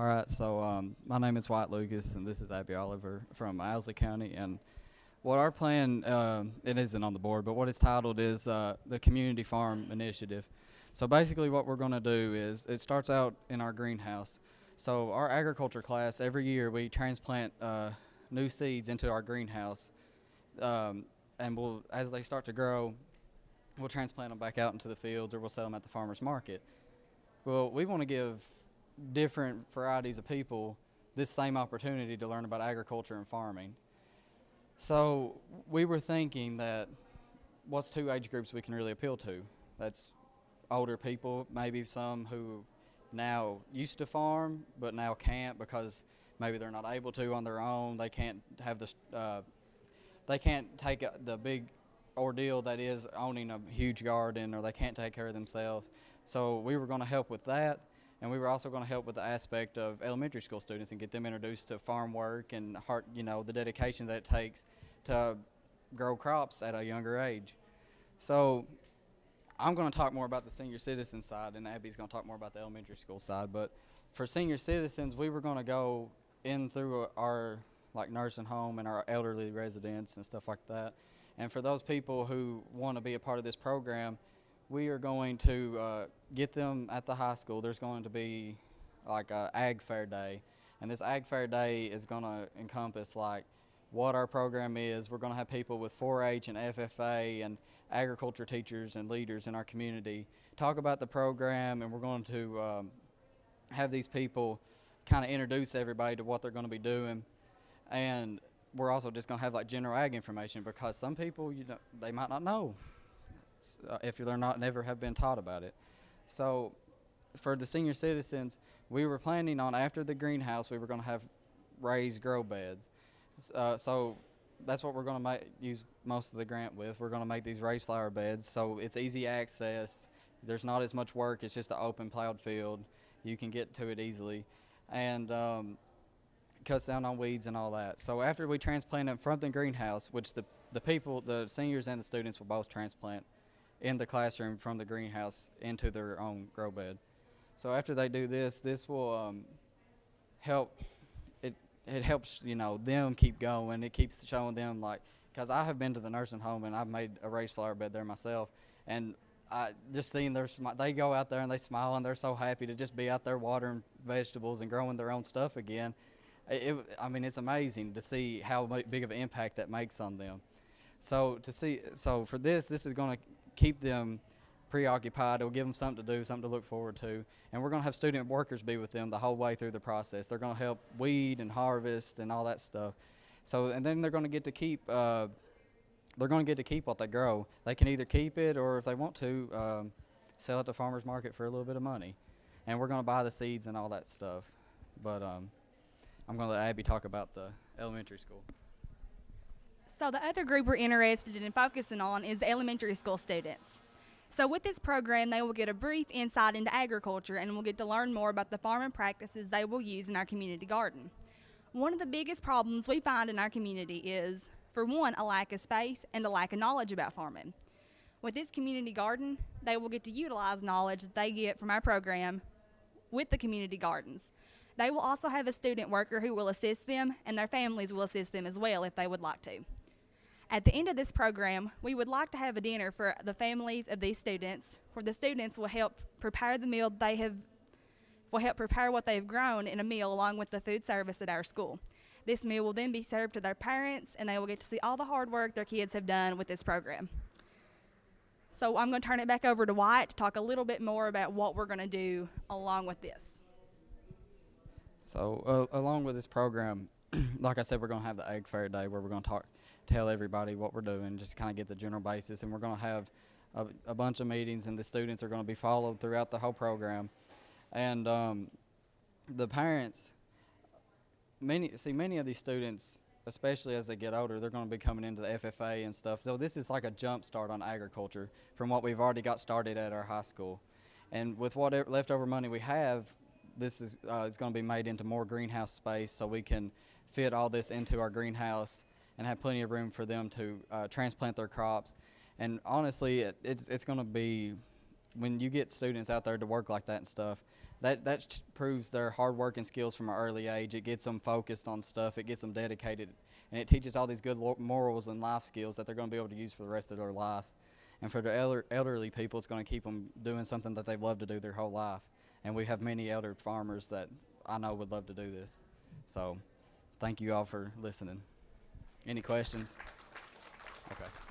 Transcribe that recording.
All right, so my name is Wyatt Lucas, and this is Abby Oliver from Owsley County. And what our plan, it isn't on the board, but what it's titled is the Community Farm Initiative. So basically what we're going to do is it starts out in our greenhouse. So our agriculture class, every year we transplant new seeds into our greenhouse, and as they start to grow, we'll transplant them back out into the fields or we'll sell them at the farmer's market. Well, we want to give different varieties of people this same opportunity to learn about agriculture and farming. So we were thinking that what's two age groups we can really appeal to? That's older people, maybe some who now used to farm but now can't because maybe they're not able to on their own. They can't have they can't take the big ordeal that is owning a huge garden, or they can't take care of themselves. So we were going to help with that. And we were also going to help with the aspect of elementary school students and get them introduced to farm work and the dedication that it takes to grow crops at a younger age. So I'm going to talk more about the senior citizen side, and Abby's going to talk more about the elementary school side. But for senior citizens, we were going to go in through our nursing home and our elderly residents and stuff like that. And for those people who want to be a part of this program, we are going to get them at the high school. There's going to be like a ag fair day, and this ag fair day is going to encompass what our program is. We're going to have people with 4-H and FFA and agriculture teachers and leaders in our community talk about the program, and we're going to have these people kind of introduce everybody to what they're going to be doing. And we're also just going to have general ag information, because some people they might not know if they're never have been taught about it. So for the senior citizens, we were planning on, after the greenhouse, we were going to have raised grow beds. So that's what we're going to use most of the grant with. We're going to make these raised flower beds, so it's easy access. There's not as much work. It's just an open plowed field. You can get to it easily, and cuts down on weeds and all that. So after we transplant them from the greenhouse, which the seniors and the students will both transplant in the classroom from the greenhouse into their own grow bed. So after they do this will help. It helps them keep going. It keeps showing them, because I have been to the nursing home and I've made a raised flower bed there myself, and I just seeing they go out there and they smile and they're so happy to just be out there watering vegetables and growing their own stuff again. It's amazing to see how big of an impact that makes on them. So for this is going to keep them preoccupied. It'll give them something to do, something to look forward to. And we're going to have student workers be with them the whole way through the process. They're going to help weed and harvest and all that stuff. So, and then they're going to get to keep what they grow. They can either keep it, or if they want to, sell it at the farmer's market for a little bit of money. And we're going to buy the seeds and all that stuff. But I'm going to let Abby talk about the elementary school. So the other group we're interested in focusing on is the elementary school students. So with this program, they will get a brief insight into agriculture and will get to learn more about the farming practices they will use in our community garden. One of the biggest problems we find in our community is, for one, a lack of space and a lack of knowledge about farming. With this community garden, they will get to utilize knowledge that they get from our program with the community gardens. They will also have a student worker who will assist them, and their families will assist them as well if they would like to. At the end of this program, we would like to have a dinner for the families of these students, where the students will help prepare the meal will help prepare what they've grown in a meal along with the food service at our school. This meal will then be served to their parents, and they will get to see all the hard work their kids have done with this program. So I'm going to turn it back over to Wyatt to talk a little bit more about what we're going to do along with this. So along with this program, like I said, we're going to have the Egg Fair Day, where we're going to tell everybody what we're doing, just kind of get the general basis, and we're going to have a bunch of meetings, and the students are going to be followed throughout the whole program. And the parents, many of these students, especially as they get older, they're going to be coming into the FFA and stuff. So this is like a jump start on agriculture from what we've already got started at our high school. And with what leftover money we have, this is going to be made into more greenhouse space, so we can fit all this into our greenhouse and have plenty of room for them to transplant their crops. And honestly, it's going to be, when you get students out there to work like that and stuff, that proves their hard working skills from an early age. It gets them focused on stuff. It gets them dedicated, and it teaches all these good morals and life skills that they're going to be able to use for the rest of their lives. And for the elderly people, it's going to keep them doing something that they've loved to do their whole life. And we have many elder farmers that I know would love to do this. So thank you all for listening. Any questions? Okay.